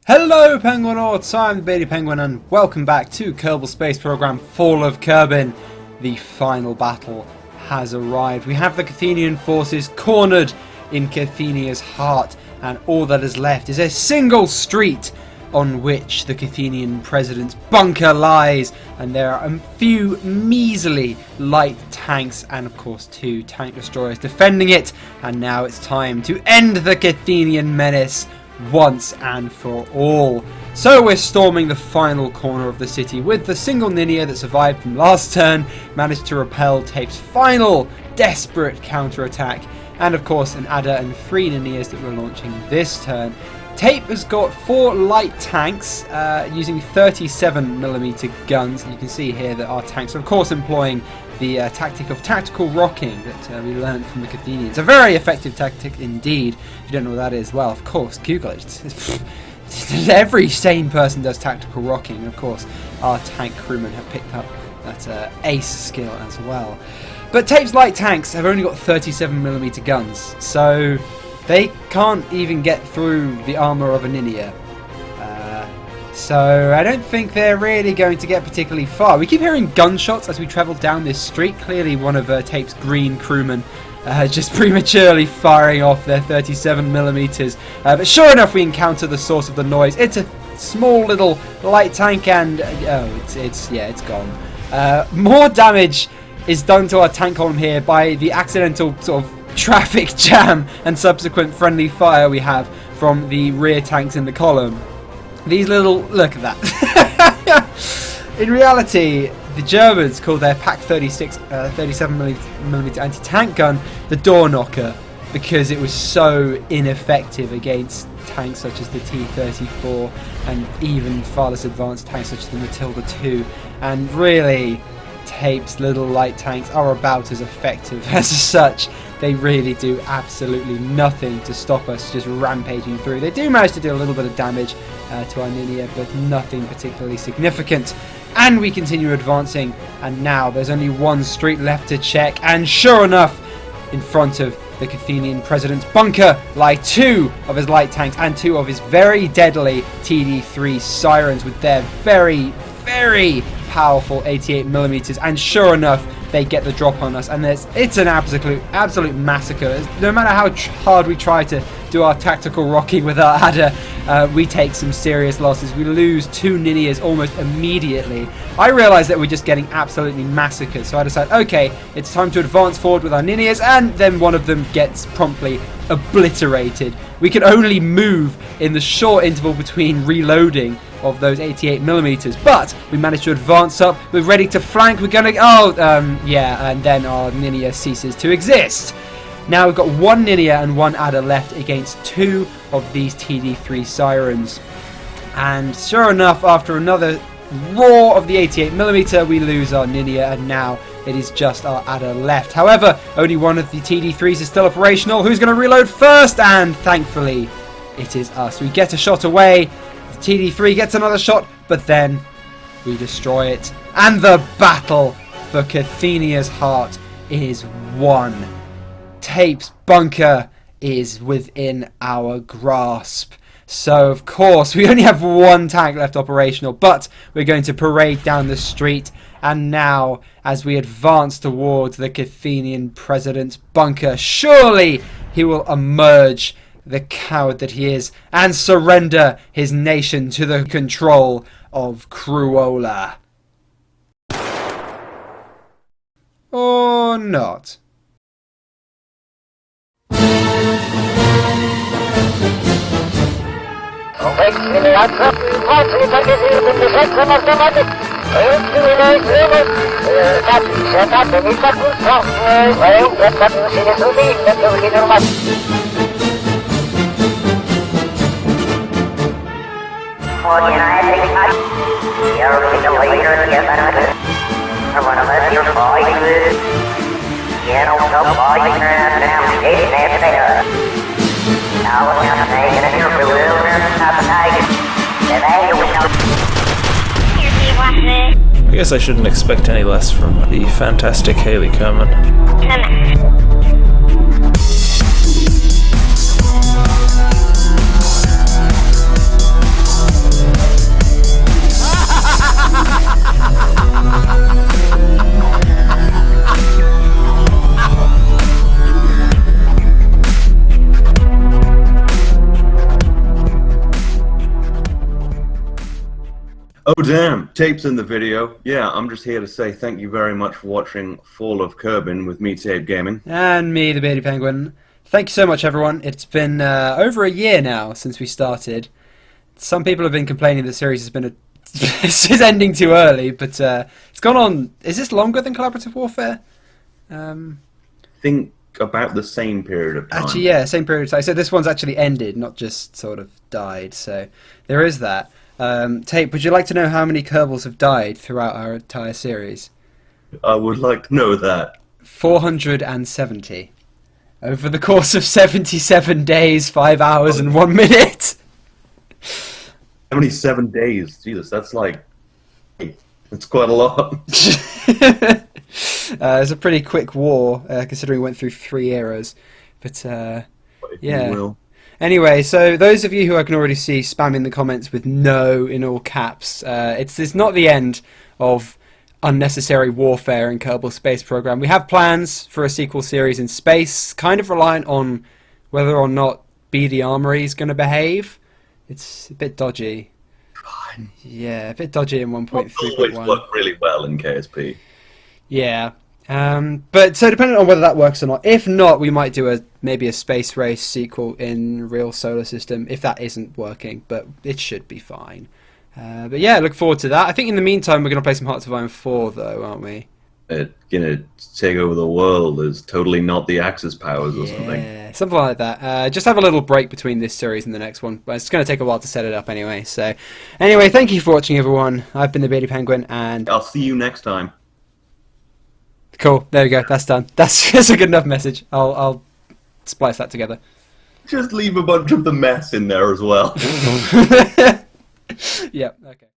Hello Penguinauts, I'm the Beardy Penguin and welcome back to Kerbal Space Program Fall of Kerbin. The final battle has arrived. We have the Kerthenian forces cornered in Kerthenia's heart, and all that is left is a single street on which the Kerthenian president's bunker lies, and there are a few measly light tanks and of course 2 tank destroyers defending it. And now it's time to end the Kerthenian menace once and for all. So we're storming the final corner of the city with the single Ninja that survived from last turn, managed to repel Tape's final desperate counterattack, and of course an Adder and 3 Ninjas that we're launching this turn. Tape has got 4 light tanks using 37mm guns. You can see here that our tanks are of course employing the tactic of tactical rocking that we learned from the Kerthenians. A very effective tactic indeed. If you don't know what that is, well, of course, Google it. Every sane person does tactical rocking. And of course, our tank crewmen have picked up that ace skill as well. But Tape's light tanks have only got 37mm guns, so they can't even get through the armour of a Ninja. So I don't think they're really going to get particularly far. We keep hearing gunshots as we travel down this street. Clearly one of Tape's green crewmen just prematurely firing off their 37mm. But sure enough, we encounter the source of the noise. It's a small little light tank, and it's gone. More damage is done to our tank column here by the accidental sort of traffic jam and subsequent friendly fire we have from the rear tanks in the column. These little... look at that. In reality, the Germans call their Pack 37mm anti-tank gun the door knocker, because it was so ineffective against tanks such as the T-34 and even far less advanced tanks such as the Matilda II. And really, Tape's little light tanks are about as effective as such. They really do absolutely nothing to stop us just rampaging through. They do manage to do a little bit of damage to our Ninja, but nothing particularly significant. And we continue advancing, and now there's only one street left to check, and sure enough, in front of the Kerthenian president's bunker lie 2 of his light tanks and 2 of his very deadly TD3 sirens with their very, very powerful 88mm, and sure enough they get the drop on us, and it's an absolute massacre. No matter how hard we try to do our tactical rocking with our Adder, we take some serious losses. We lose 2 Ninjas almost immediately. I realised that we're just getting absolutely massacred, so I decided, okay, it's time to advance forward with our Ninjas, and then one of them gets promptly obliterated. We can only move in the short interval between reloading of those 88mm, but we managed to advance up. We're ready to flank. We're gonna and then our Ninja ceases to exist. Now we've got 1 Ninja and 1 Adder left against 2 of these TD3 sirens, and sure enough, after another roar of the 88mm, we lose our Ninja, and now it is just our Adder left. However, only one of the TD3s is still operational. Who's going to reload first? And thankfully it is us. We get a shot away, the TD3 gets another shot, but then we destroy it, and the battle for Kerthenia's heart is won. Tape's bunker is within our grasp. So of course we only have 1 tank left operational, but we're going to parade down the street, and now as we advance towards the Kerthenian president's bunker, surely he will emerge, the coward that he is, and surrender his nation to the control of Kruolan. Or not. I guess I shouldn't expect any less from the fantastic Haley Kerman. Oh damn, Tape's in the video. Yeah, I'm just here to say thank you very much for watching Fall of Kerbin with me, TapeGaming. And me, the Beardy Penguin. Thank you so much, everyone. It's been over a year now since we started. Some people have been complaining the series has been this is ending too early, but it's gone on. Is this longer than Collaborative Warfare? Think about the same period of time. Actually, yeah, same period of time. So this one's actually ended, not just sort of died. So there is that. Tape, would you like to know how many Kerbals have died throughout our entire series? I would like to know that. 470. Over the course of 77 days, 5 hours and 1 minute. 77 days. Jesus, that's like... That's quite a lot. It's a pretty quick war, considering we went through 3 eras. But, yeah. Anyway, so those of you who I can already see spamming the comments with "no" in all caps, it's not the end of unnecessary warfare in Kerbal Space Program. We have plans for a sequel series in space, kind of reliant on whether or not Beardy Armoury is going to behave. It's a bit dodgy. Fine. Yeah, a bit dodgy in 1.3.1. Always work really well in KSP. Yeah. But so depending on whether that works or not. If not, we might do maybe a space race sequel in real solar system if that isn't working, but it should be fine. But yeah, look forward to that. I think in the meantime we're going to play some Hearts of Iron 4 though, aren't we? Gonna take over the world is totally not the Axis powers or something. Yeah, something like that. Just have a little break between this series and the next one. But it's going to take a while to set it up anyway. So anyway, thank you for watching, everyone. I've been the Beardy Penguin, and I'll see you next time. Cool. There we go. That's done. That's a good enough message. I'll splice that together. Just leave a bunch of the mess in there as well. Yep. Okay.